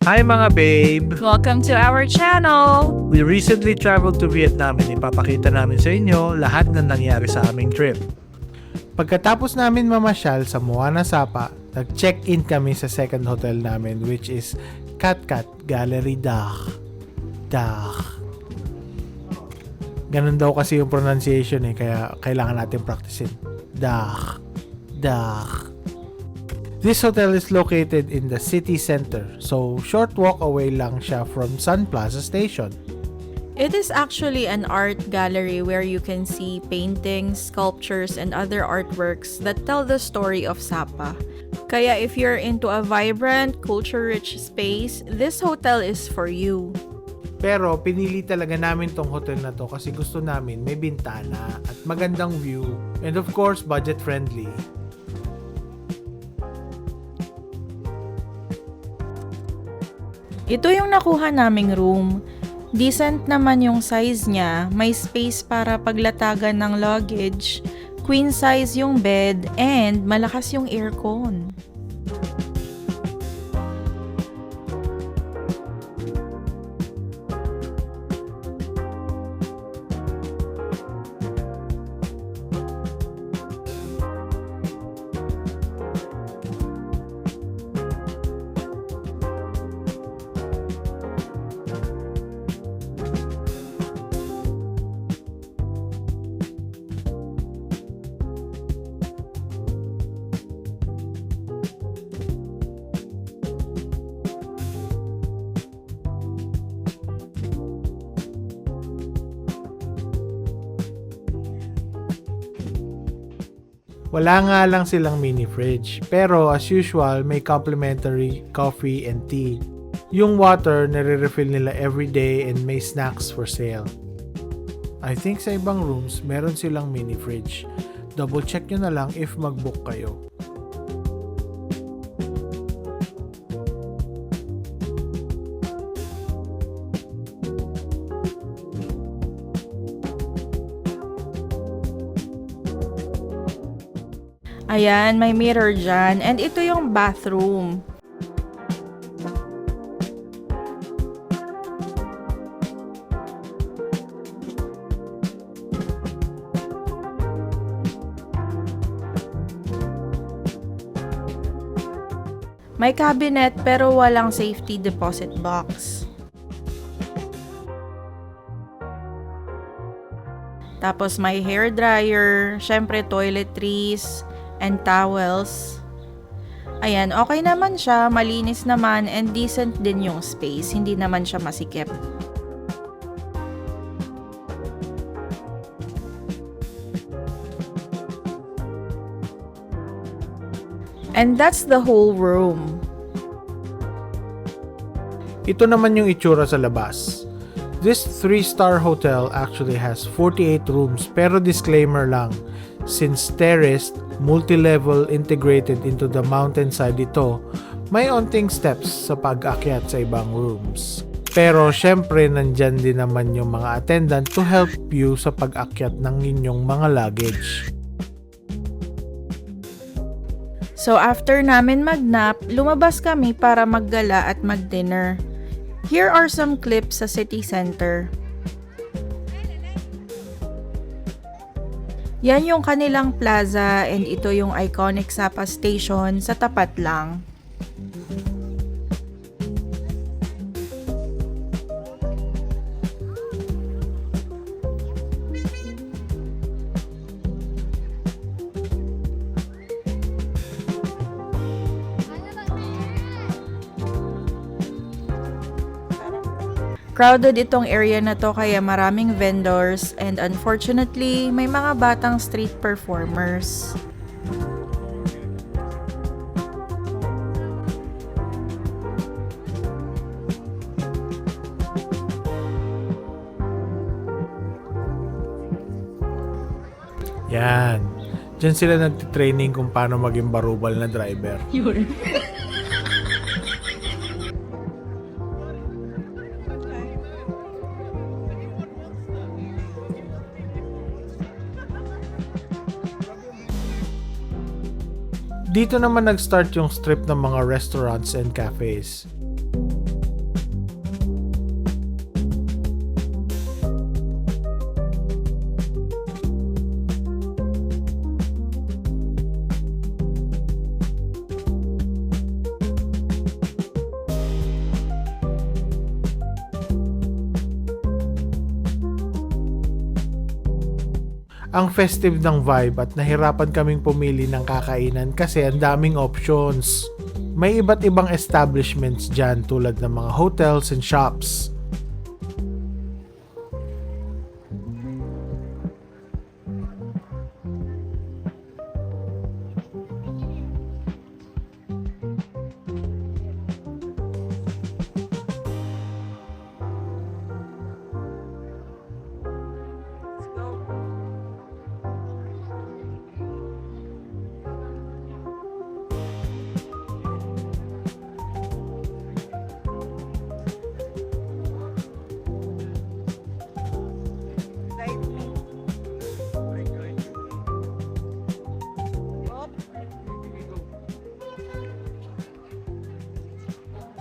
Hi mga babe! Welcome to our channel! We recently traveled to Vietnam and ipapakita namin sa inyo lahat ng nangyari sa aming trip. Pagkatapos namin mamasyal sa Moana Sapa, nag-check-in kami sa second hotel namin which is Cat Cat Gallery Dach. Ganun daw kasi yung pronunciation kaya kailangan natin practicein. Dach. This hotel is located in the city center, so short walk away lang siya from Sun Plaza Station. It is actually an art gallery where you can see paintings, sculptures, and other artworks that tell the story of Sapa. Kaya if you're into a vibrant, culture-rich space, this hotel is for you. Pero pinili talaga namin tong hotel na to kasi gusto namin may bintana at magandang view and of course budget friendly. Ito yung nakuha naming room. Decent naman yung size niya, may space para paglatagan ng luggage, queen size yung bed, and malakas yung aircon. Wala nga lang silang mini fridge, pero as usual may complimentary coffee and tea. Yung water nare-refill nila every day and may snacks for sale. I think sa ibang rooms meron silang mini fridge. Double check nyo na lang if mag-book kayo. Ayan, may mirror dyan. And ito yung bathroom. May cabinet pero walang safety deposit box. Tapos may hair dryer, syempre toiletries, and towels. Ayan, okay naman siya, malinis naman, and decent din yung space. Hindi naman siya masikip. And that's the whole room. Ito naman yung itsura sa labas. This 3-star hotel actually has 48 rooms pero disclaimer lang, since terraced, multi-level integrated into the mountainside ito, may onting steps sa pag-akyat sa ibang rooms. Pero syempre nandyan din naman yung mga attendant to help you sa pag-akyat ng inyong mga luggage. So after namin mag-nap, lumabas kami para maggala at mag-dinner. Here are some clips sa city center. Yan yung kanilang plaza and ito yung iconic Sapa Station sa tapat lang. Crowded itong area na to kaya maraming vendors and unfortunately may mga batang street performers. Yan. Diyan sila nagtitraining kung paano maging barubal na driver. Dito naman nag-start yung strip ng mga restaurants and cafes. ang festive ng vibe at nahirapan kaming pumili ng kakainan kasi ang daming options. May iba't ibang establishments dyan tulad ng mga hotels and shops.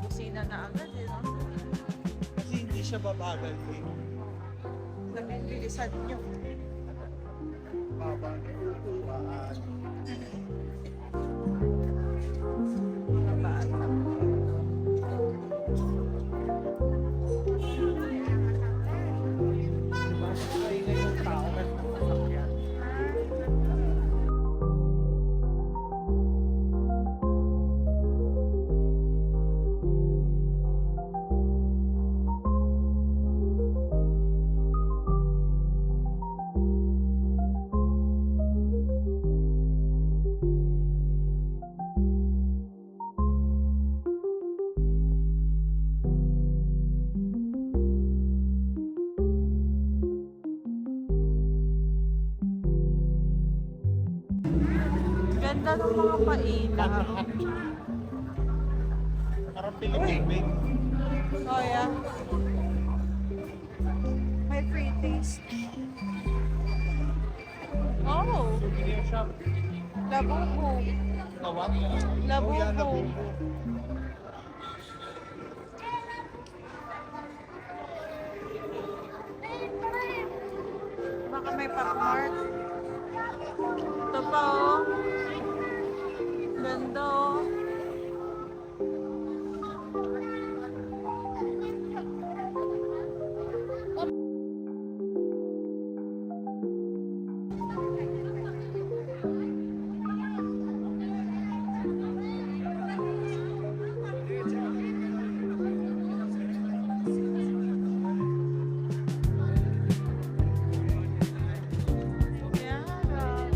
Kusina na agad, Kasi hindi siya babagal eh. Nabilisan nyo. Ganda ng mga pailaw. Parang Pilipin. Oh, yeah. May free taste. Oh, Souvenir shop. labubo. Kawat? Labubo. Baka may pop-mart. Ito pa, oh. Ganda, oh. Yeah, grabe.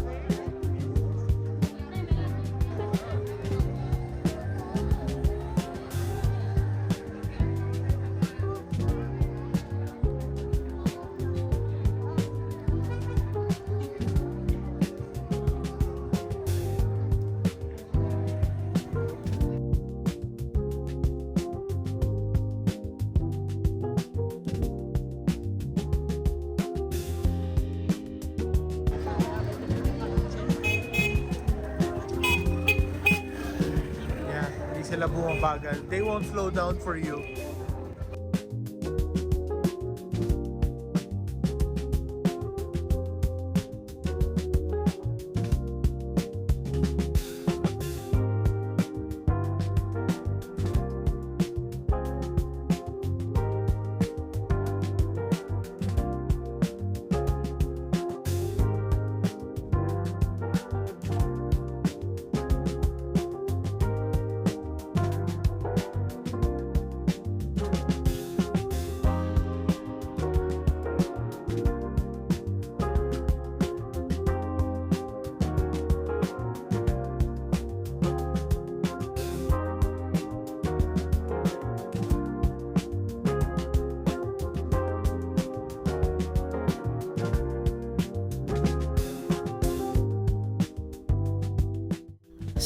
Yeah, hindi sila bumabagal. They won't slow down for you.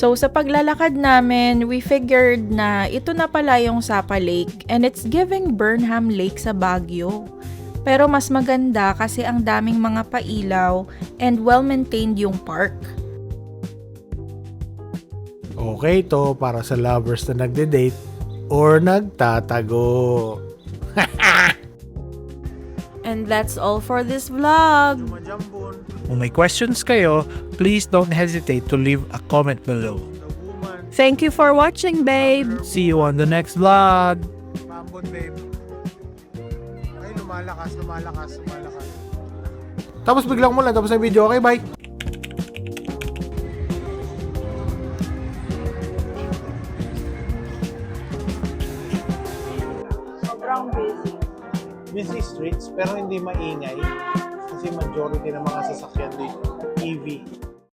So sa paglalakad namin, we figured na ito na pala yung Sapa Lake and it's giving Burnham Lake sa Baguio. Pero mas maganda kasi ang daming mga pailaw and well-maintained yung park. Okay to para sa lovers na nagde-date or nagtatago. And that's all for this vlog. Majambon. Kung may questions kayo, please don't hesitate to leave a comment below. The woman. Thank you for watching, babe. See you on the next vlog! Mambon, babe. Ay, lumalakas. Tapos biglang umulan, tapos na yung video. Okay, bye! Sobrang busy. Busy streets pero hindi maingay kasi majority ng mga sasakyan dito EV.